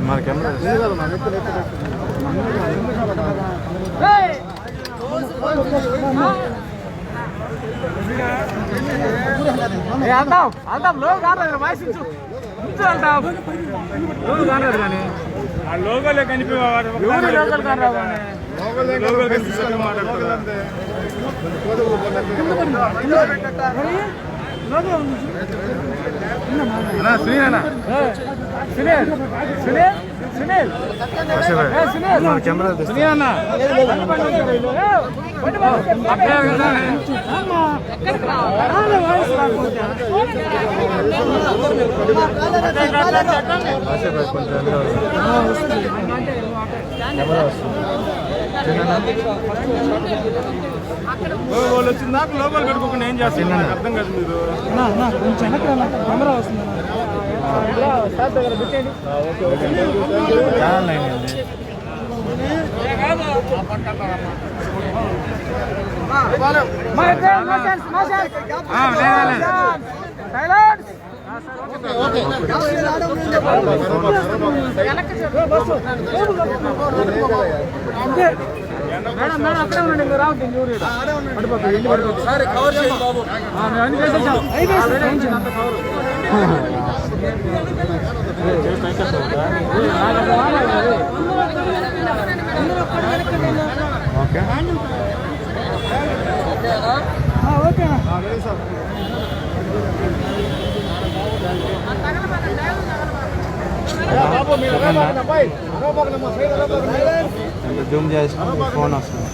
మన కెమెరా వెళ్తాం లోగు కాదు వాయిస్ వెళ్తాం లోగు కాదు కానీ ఆ లోగోలే కనిపించారు కెమెరా వాళ్ళు వచ్చిందాక లోపల పెట్టుకోకుండా ఏం చేస్తున్నారు అర్థం కాదు మీరు కొంచెం కెమెరా వస్తుంది మేడం మేడం అక్కడే ఉండండి మీరు రావద్దు సార్ కవర్ చేయండి బాబు ఓకే జూమ్ చేసి ఫోన్ వస్తుంది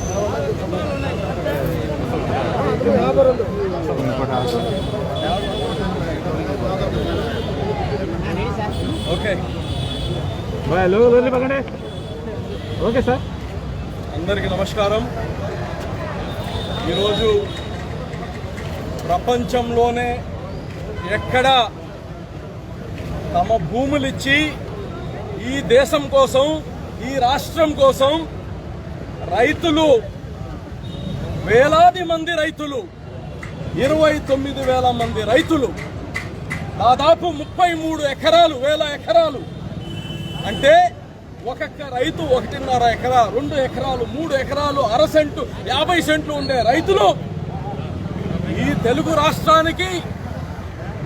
ఓకే ఓకే సార్ అందరికీ నమస్కారం. ఈరోజు ప్రపంచంలోనే ఎక్కడ తమ భూములిచ్చి ఈ దేశం కోసం ఈ రాష్ట్రం కోసం రైతులు వేలాది మంది రైతులు 29,000 మంది రైతులు దాదాపు 33 వేల ఎకరాలు అంటే ఒక్కొక్క రైతు 1.5 ఎకరా 2 ఎకరాలు 3 ఎకరాలు 1/2 సెంటు 50 సెంట్లు ఉండే రైతులు ఈ తెలుగు రాష్ట్రానికి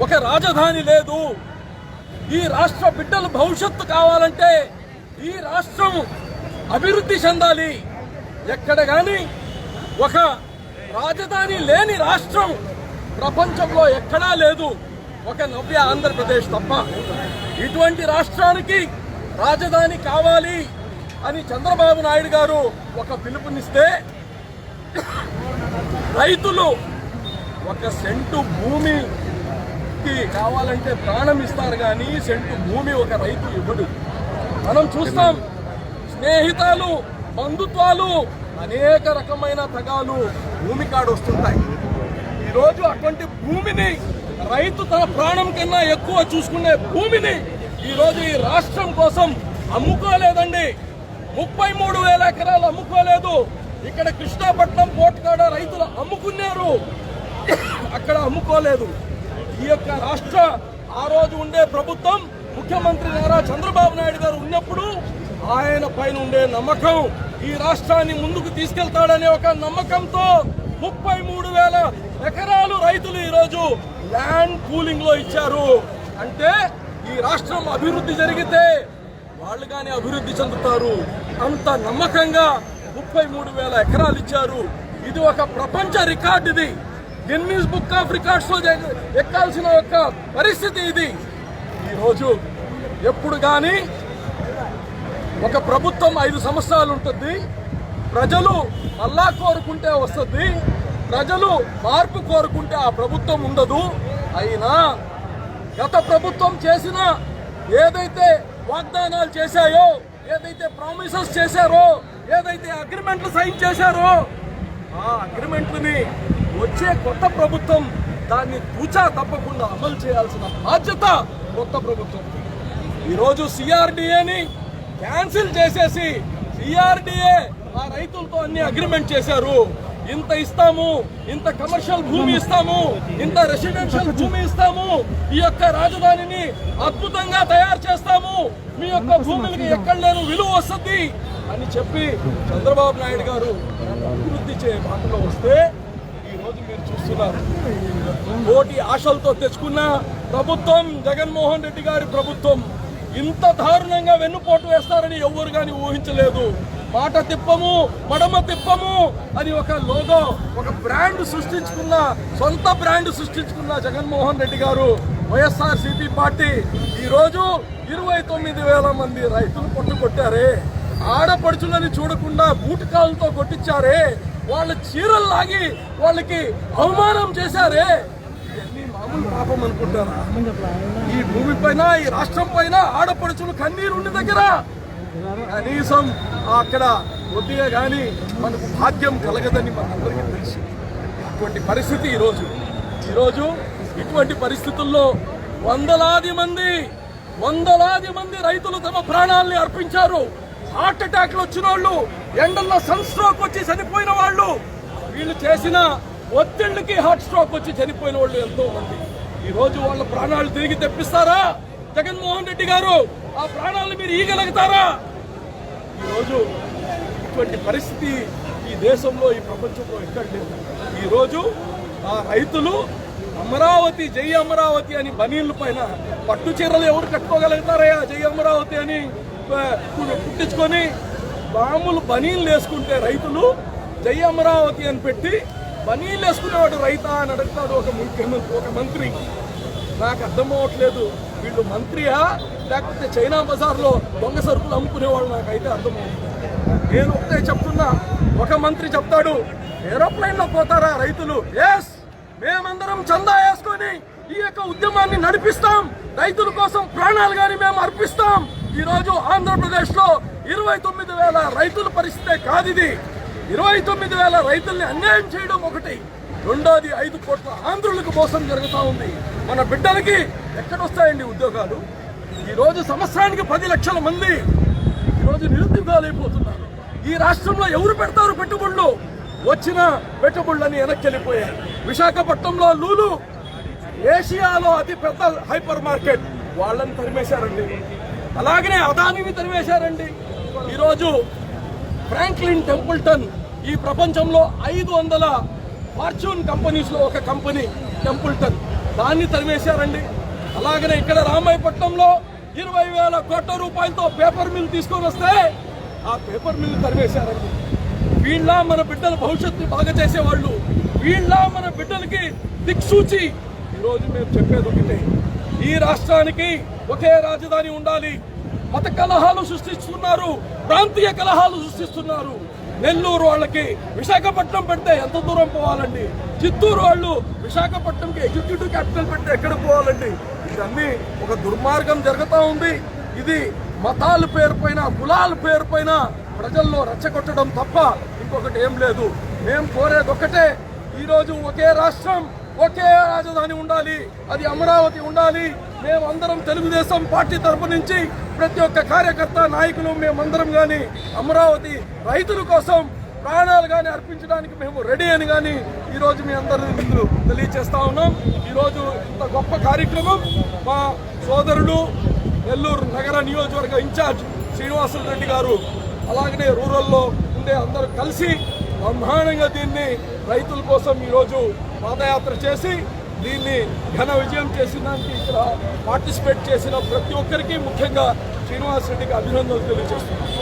ఒక రాజధాని లేదు. ఈ రాష్ట్ర బిడ్డల భవిష్యత్తు కావాలంటే ఈ రాష్ట్రం అభివృద్ధి చెందాలి. ఎక్కడ కానీ ఒక రాజధాని లేని రాష్ట్రం ప్రపంచంలో ఎక్కడా లేదు, ఒక నవ్య ఆంధ్రప్రదేశ్ తప్ప. ఇటువంటి రాష్ట్రానికి రాజధాని కావాలి అని చంద్రబాబు నాయుడు గారు ఒక పిలుపునిస్తే రైతులు 1 సెంటు భూమికి కావాలంటే ప్రాణం ఇస్తారు కానీ సెంటు భూమి ఒక రైతు ఇవ్వడు. మనం చూస్తాం స్నేహితాలు బంధుత్వాలు అనేక రకమైన తగాలు భూమి కాడు వస్తుంటాయి. ఈరోజు అటువంటి భూమిని రైతు తన ప్రాణం కన్నా ఎక్కువ చూసుకునే భూమిని ఈరోజు ఈ రాష్ట్రం కోసం అమ్ముకోలేదండి. 33,000 ఎకరాలు అమ్ముకోలేదు. ఇక్కడ కృష్ణాపట్నం పోర్టు కాడ రైతులు అమ్ముకున్నారు, అక్కడ అమ్ముకోలేదు. ఈ యొక్క రాష్ట్ర ఆ రోజు ఉండే ప్రభుత్వం ముఖ్యమంత్రి నారా చంద్రబాబు నాయుడు గారు ఉన్నప్పుడు ఆయన పైన ఉండే నమ్మకం ఈ రాష్ట్రాన్ని ముందుకు తీసుకెళ్తాడనే ఒక నమ్మకంతో 33,000 ఎకరాలు రైతులు ఈరోజు ల్యాండ్ పూలింగ్ లో ఇచ్చారు. అంటే ఈ రాష్ట్రం అభివృద్ధి జరిగితే వాళ్ళు కానీ అభివృద్ధి చెందుతారు. అంత నమ్మకంగా 33,000 ఎకరాలు ఇచ్చారు. ఇది ఒక ప్రపంచ రికార్డు. ఇది గిన్నీస్ బుక్ ఆఫ్ రికార్డ్స్ లో ఎక్కాల్సిన ఒక పరిస్థితి ఇది. ఈరోజు ఎప్పుడు కానీ ఒక ప్రభుత్వం 5 సంవత్సరాలు ఉంటుంది, ప్రజలు మళ్ళా కోరుకుంటే వస్తుంది, ప్రజలు మార్పు కోరుకుంటే ఆ ప్రభుత్వం ఉండదు. అయినా గత ప్రభుత్వం చేసిన ఏదైతే వాగ్దానాలు చేశాయో, ఏదైతే ప్రామిసెస్ చేశారో, ఏదైతే అగ్రిమెంట్లు సైన్ చేశారో ఆ అగ్రిమెంట్లని వచ్చే కొత్త ప్రభుత్వం దాన్ని తూచా తప్పకుండా అమలు చేయాల్సిన బాధ్యత కొత్త ప్రభుత్వం. ఈరోజు సిఆర్డిఏని క్యాన్సిల్ చేసేసి సిఆర్డిఏ ఆ రైతులతో అన్ని అగ్రిమెంట్ చేశారు. ఇంత ఇస్తాము, ఇంత కమర్షియల్ భూమి ఇస్తాము, ఇంత రెసిడెన్షియల్ భూమి ఇస్తాము, ఈ యొక్క రాజధానిని అద్భుతంగా తయారు చేస్తాము, యొక్క భూములకి ఎక్కడ లేని విలువ వస్తుంది అని చెప్పి చంద్రబాబు నాయుడు గారు అభివృద్ధి బాటలో వస్తే ఈ రోజు మీరు చూస్తున్నారు కోటి ఆశలతో తెచ్చుకున్న ప్రభుత్వం జగన్మోహన్ రెడ్డి గారి ప్రభుత్వం ఇంత దారుణంగా వెన్నుపోటు వేస్తారని ఎవరు కానీ ఊహించలేదు. మాట తిప్పము మడమ తిప్పము అని ఒక లోగో, ఒక బ్రాండ్ సృష్టించుకున్న, సొంత బ్రాండ్ సృష్టించుకున్న జగన్మోహన్ రెడ్డి గారు వైఎస్ఆర్సీపీ పార్టీ ఈరోజు 29,000 మంది రైతులు కొట్టారే, ఆడపడుచులని చూడకుండా బూటకాలతో కొట్టించారే, వాళ్ళ చీరలు లాగి వాళ్ళకి అవమానం చేశారే. ఇవన్నీ మామూలు పాపం అనుకుంటారా? ఈ భూమి పైన, ఈ రాష్ట్రం పైన ఆడపడుచులు కన్నీరు ఉండి దగ్గర కనీసం అక్కడ కొద్దిగా కానీ మనకు భాగ్యం కలగదని మనందరికీ తెలుసు. ఇటువంటి పరిస్థితి ఈరోజు ఇటువంటి పరిస్థితుల్లో వందలాది మంది రైతులు తమ ప్రాణాలని అర్పించారు. హార్ట్ అటాక్లు వచ్చిన వాళ్ళు, ఎండల్లో సన్ స్ట్రోక్ వచ్చి చనిపోయిన వాళ్ళు, వీళ్ళు చేసిన ఒత్తిళ్లకి హార్ట్ స్ట్రోక్ వచ్చి చనిపోయిన వాళ్ళు ఎంతో మంది. ఈ రోజు వాళ్ళ ప్రాణాలు తిరిగి తెప్పిస్తారా జగన్మోహన్ రెడ్డి గారు? ఆ ప్రాణాలు మీరు ఈగలుగుతారా? ఈరోజు ఇటువంటి పరిస్థితి ఈ దేశంలో, ఈ ప్రపంచంలో ఎక్కడ లేదు. ఈరోజు ఆ రైతులు అమరావతి, జై అమరావతి అని బనీళ్ళ పైన పట్టు చీరలు ఎవరు కట్టుకోగలుగుతారయ్యా? జై అమరావతి అని పుట్టించుకొని మామూలు బనీళ్ళు వేసుకుంటే రైతులు జై అమరావతి అని పెట్టి బనీళ్ళు వేసుకునేవాడు రైతా అని అడుగుతాడు ఒక మంత్రి. నాకు అర్థం అవ్వట్లేదు, వీళ్ళు మంత్రియా లేకపోతే చైనా బజార్లో దొంగ సరుకులు అమ్ముకునేవాళ్ళు? నాకైతే అర్థమవుతుంది. నేను ఒకటే చెప్తున్నా, ఒక మంత్రి చెప్తాడు ఏరోప్లైన్లో పోతారా రైతులు? ఎస్, మేమందరం చందా వేసుకొని ఈ యొక్క ఉద్యమాన్ని నడిపిస్తాం, రైతుల కోసం ప్రాణాలు కానీ మేము అర్పిస్తాం. ఈరోజు ఆంధ్రప్రదేశ్లో 29,000 రైతుల పరిస్థితే కాదు ఇది. 29,000 రైతుల్ని అన్యాయం చేయడం ఒకటి, రెండోది 5 కోట్ల ఆంధ్రులకు మోసం జరుగుతూ ఉంది. మన బిడ్డలకి ఎక్కడొస్తాయండి ఉద్యోగాలు? ఈరోజు సంవత్సరానికి 10 లక్షల మంది ఈరోజు నిరుద్యోగాలైపోతున్నారు. ఈ రాష్ట్రంలో ఎవరు పెడతారు పెట్టుబడులు? వచ్చిన పెట్టుబడులని వెనక్కి వెళ్ళిపోయారు. విశాఖపట్నంలో లూలు, ఏషియాలో అతి పెద్ద హైపర్ మార్కెట్, వాళ్ళని తరిమేశారండి. అలాగనే అదానిని తరిమేశారండి. ఈరోజు ఫ్రాంక్లిన్ టెంపుల్టన్ ఈ ప్రపంచంలో 500 ఫార్చ్యూన్ కంపెనీస్లో ఒక కంపెనీ టెంపుల్టన్, దాన్ని తరిమేశారండి. అలాగనే ఇక్కడ రామాయపట్నంలో 20,000 కోట్ల రూపాయలతో పేపర్ మిల్ తీసుకొని వస్తే ఆ పేపర్ మిల్ తరిమేశారండి. వీళ్ళ మన బిడ్డల భవిష్యత్తు బాగా చేసేవాళ్ళు, వీళ్ళ మన బిడ్డలకి దిక్సూచి. ఈరోజు మేము చెప్పేది ఒకటే, ఈ రాష్ట్రానికి ఒకే రాజధాని ఉండాలి. మత కలహాలు సృష్టిస్తున్నారు, ప్రాంతీయ కలహాలు సృష్టిస్తున్నారు. నెల్లూరు వాళ్ళకి విశాఖపట్నం పెడితే ఎంత దూరం పోవాలండి? చిత్తూరు వాళ్ళు విశాఖపట్నంకి ఎగ్జిక్యూటివ్ క్యాపిటల్ పెడితే ఎక్కడ పోవాలండి? ఇదన్నీ ఒక దుర్మార్గం జరుగుతూ ఉంది. ఇది మతాల పేరు పైన, కులాల పేరు పైన ప్రజల్లో రెచ్చగొట్టడం తప్ప ఇంకొకటి ఏం లేదు. మేము కోరేది ఒకటే, ఈరోజు ఒకే రాష్ట్రం, ఒకే రాజధాని ఉండాలి, అది అమరావతి ఉండాలి. మేమందరం తెలుగుదేశం పార్టీ తరపు నుంచి ప్రతి ఒక్క కార్యకర్త, నాయకులు, మేమందరం కానీ అమరావతి రైతుల కోసం ప్రాణాలు కానీ అర్పించడానికి మేము రెడీ అని కానీ ఈరోజు మీ అందరి ముందు తెలియజేస్తా ఉన్నాం. ఈరోజు ఇంత గొప్ప కార్యక్రమం మా సోదరుడు నెల్లూరు నగర నియోజకవర్గ ఇన్ఛార్జ్ శ్రీనివాసులు రెడ్డి గారు, అలాగనే రూరల్లో ఉండే అందరూ కలిసి బ్రహ్మాండంగా దీన్ని రైతుల కోసం ఈరోజు పాదయాత్ర చేసి దీన్ని ఘన విజయం చేసినానికి ఇక్కడ పార్టిసిపేట్ చేసిన ప్రతి ఒక్కరికి, ముఖ్యంగా శ్రీనివాస్ రెడ్డికి అభినందనలు తెలియజేస్తున్నాను.